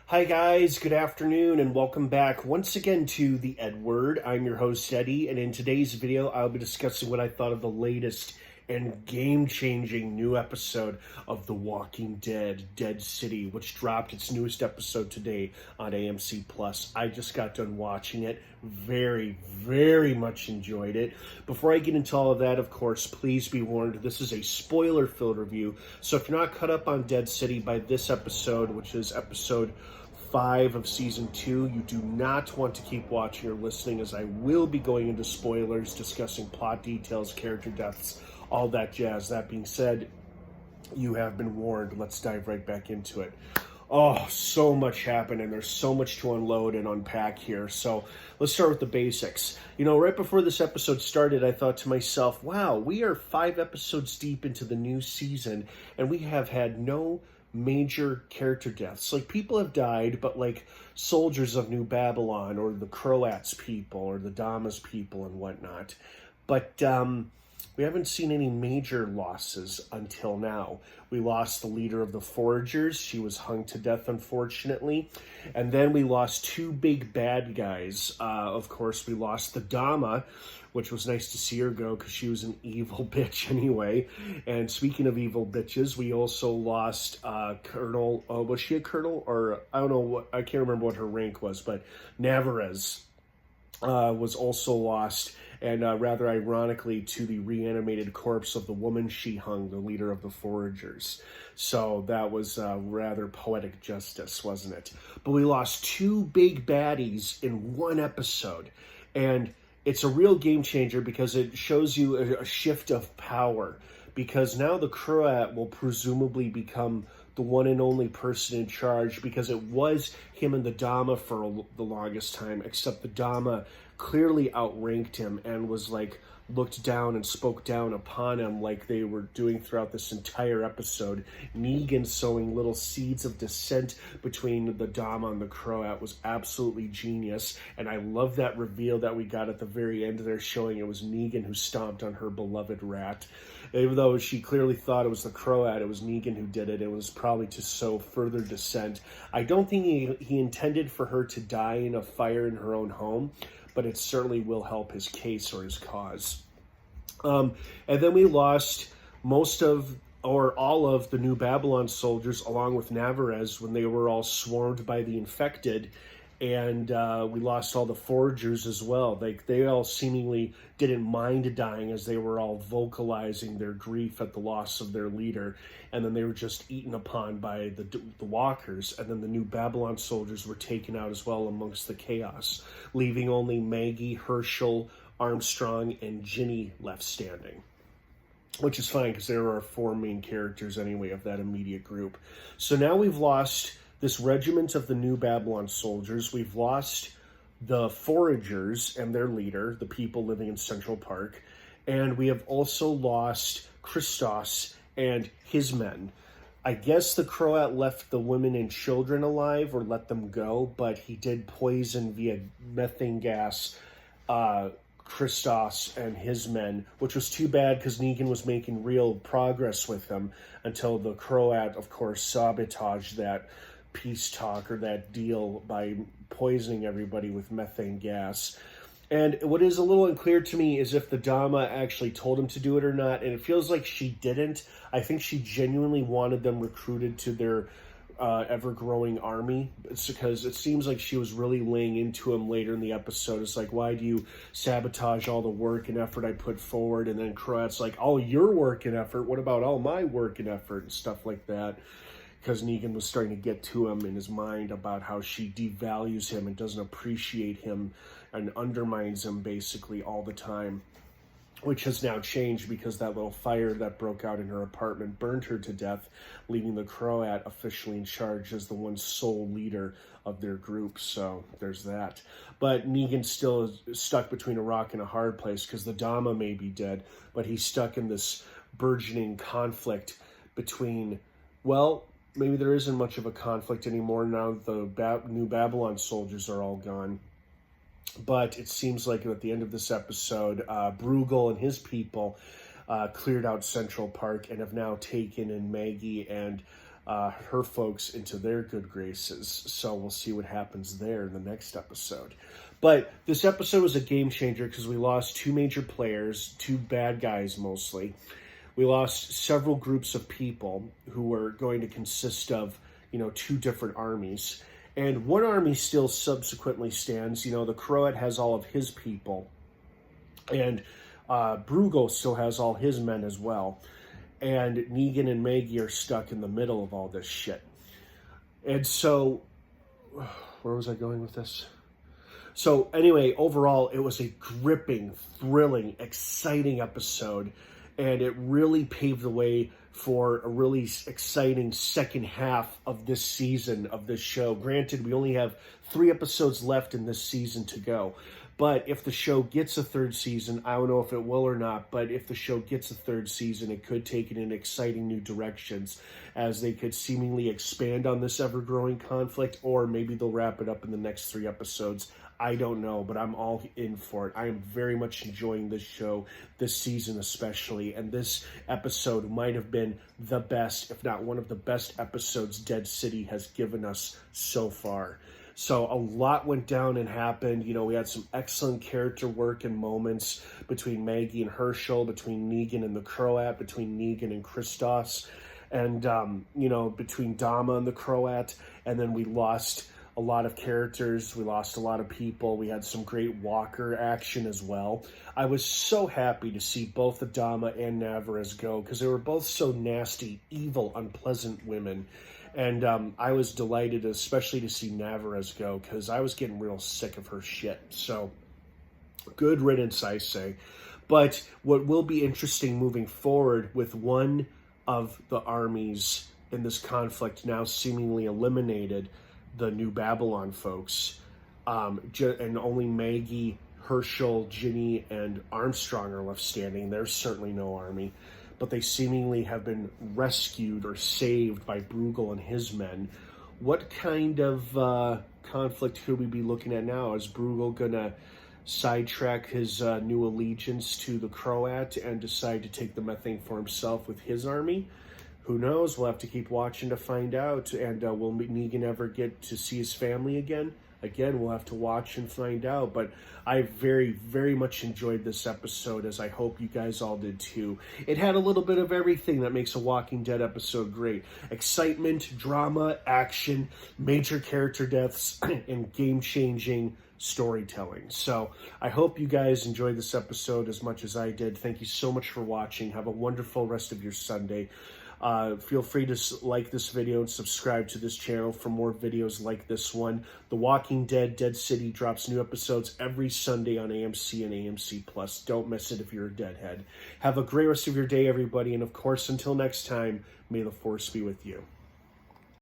Hi guys, good afternoon and welcome back once again to the EdWord. I'm your host Eddie, and in today's video I'll be discussing what I thought of the latest and game-changing new episode of The Walking Dead, Dead City, which dropped its newest episode today on AMC Plus. I just got done watching it. Very much enjoyed it. Before I get into all of that, of course, please be warned, this is a spoiler-filled review, so if you're not caught up on Dead City by this episode, which is episode 5 of season 2, you do not want to keep watching or listening, as I will be going into spoilers, discussing plot details, character deaths, all that jazz. That being said, you have been warned. Let's dive right back into it. Oh, so much happened, and there's so much to unload and unpack here. So let's start with the basics. You know, right before this episode started, I thought to myself, wow, we are 5 episodes deep into the new season, and we have had no major character deaths. Like, people have died, but like soldiers of New Babylon, or the Croats people, or the Damas people and whatnot. But we haven't seen any major losses until now. We lost the leader of the Foragers. She was hung to death, unfortunately. And then we lost 2 big bad guys. Of course, we lost the Dama, which was nice to see her go because she was an evil bitch anyway. And speaking of evil bitches, we also lost Colonel, was she a colonel? Or I don't know, what, I can't remember what her rank was, but Navarez was also lost. And rather ironically, to the reanimated corpse of the woman she hung, the leader of the Foragers. So that was rather poetic justice, wasn't it? But we lost 2 big baddies in 1 episode. And it's a real game changer because it shows you a shift of power. Because now the Croat will presumably become the one and only person in charge, because it was him and the Dama for the longest time, except the Dama clearly outranked him and was like looked down and spoke down upon him, like they were doing throughout this entire episode. Negan sowing little seeds of dissent between the Dama and the Croat was absolutely genius, and I love that reveal that we got at the very end there, showing it was Negan who stomped on her beloved rat. Even though she clearly thought it was the Croat, it was Negan who did it. It was probably to sow further dissent. I don't think he intended for her to die in a fire in her own home, but it certainly will help his case or his cause. And then we lost most of, or all of, the New Babylon soldiers, along with Navarez, when they were all swarmed by the infected. And we lost all the Foragers as well. They all seemingly didn't mind dying, as they were all vocalizing their grief at the loss of their leader. And then they were just eaten upon by the walkers. And then the New Babylon soldiers were taken out as well amongst the chaos, leaving only Maggie, Herschel, Armstrong, and Ginny left standing. Which is fine, because there are 4 main characters anyway of that immediate group. So now we've lost this regiment of the New Babylon soldiers. We've lost the Foragers and their leader, the people living in Central Park. And we have also lost Christos and his men. I guess the Croat left the women and children alive, or let them go, but he did poison via methane gas Christos and his men, which was too bad because Negan was making real progress with them, until the Croat, of course, sabotaged that peace talk, or that deal, by poisoning everybody with methane gas. And what is a little unclear to me is if the Dama actually told him to do it or not, and it feels like she didn't. I think she genuinely wanted them recruited to their ever-growing army. It's because it seems like she was really laying into him later in the episode. It's like, why do you sabotage all the work and effort I put forward? And then Croat's like, all your work and effort, what about all my work and effort, and stuff like that. Because Negan was starting to get to him in his mind about how she devalues him and doesn't appreciate him and undermines him basically all the time. Which has now changed, because that little fire that broke out in her apartment burned her to death, leaving the Croat officially in charge as the one sole leader of their group. So there's that. But Negan still is stuck between a rock and a hard place, because the Dama may be dead, but he's stuck in this burgeoning conflict between, well, maybe there isn't much of a conflict anymore now the New Babylon soldiers are all gone. But it seems like at the end of this episode, Bruegel and his people cleared out Central Park and have now taken in Maggie and her folks into their good graces. So we'll see what happens there in the next episode. But this episode was a game changer because we lost 2 major players, 2 bad guys mostly. We lost several groups of people who were going to consist of, 2 different armies. And one army still subsequently stands. The Croat has all of his people. And Bruegel still has all his men as well. And Negan and Maggie are stuck in the middle of all this shit. And so, where was I going with this? So anyway, overall, it was a gripping, thrilling, exciting episode. And it really paved the way for a really exciting second half of this season of this show. Granted, we only have 3 episodes left in this season to go. But if the show gets a 3rd season, I don't know if it will or not, but if the show gets a 3rd season, it could take it in exciting new directions as they could seemingly expand on this ever-growing conflict, or maybe they'll wrap it up in the next 3 episodes. I don't know, but I'm all in for it. I am very much enjoying this show, this season especially, and this episode might have been the best, if not one of the best episodes Dead City has given us so far. So a lot went down and happened. We had some excellent character work and moments between Maggie and Herschel, between Negan and the Croat, between Negan and Christos, and, between Dama and the Croat. And then we lost a lot of characters. We lost a lot of people. We had some great Walker action as well. I was so happy to see both Adama and Navarez go because they were both so nasty, evil, unpleasant women. And I was delighted, especially to see Navarez go, because I was getting real sick of her shit. So, good riddance, I say. But what will be interesting moving forward with one of the armies in this conflict now seemingly eliminated, the New Babylon folks, and only Maggie, Herschel, Ginny, and Armstrong are left standing. There's certainly no army. But they seemingly have been rescued or saved by Bruegel and his men. What kind of conflict could we be looking at now? Is Bruegel going to sidetrack his new allegiance to the Croat and decide to take the methane for himself with his army? Who knows? We'll have to keep watching to find out. And will Negan ever get to see his family again? Again, we'll have to watch and find out. But I very, very much enjoyed this episode, as I hope you guys all did too. It had a little bit of everything that makes a Walking Dead episode great. Excitement, drama, action, major character deaths, and game-changing storytelling. So I hope you guys enjoyed this episode as much as I did. Thank you so much for watching. Have a wonderful rest of your Sunday. Feel free to like this video and subscribe to this channel for more videos like this one. The Walking Dead, Dead City drops new episodes every Sunday on AMC and AMC Plus. Don't miss it if you're a deadhead. Have a great rest of your day, everybody. And of course, until next time, may the Force be with you.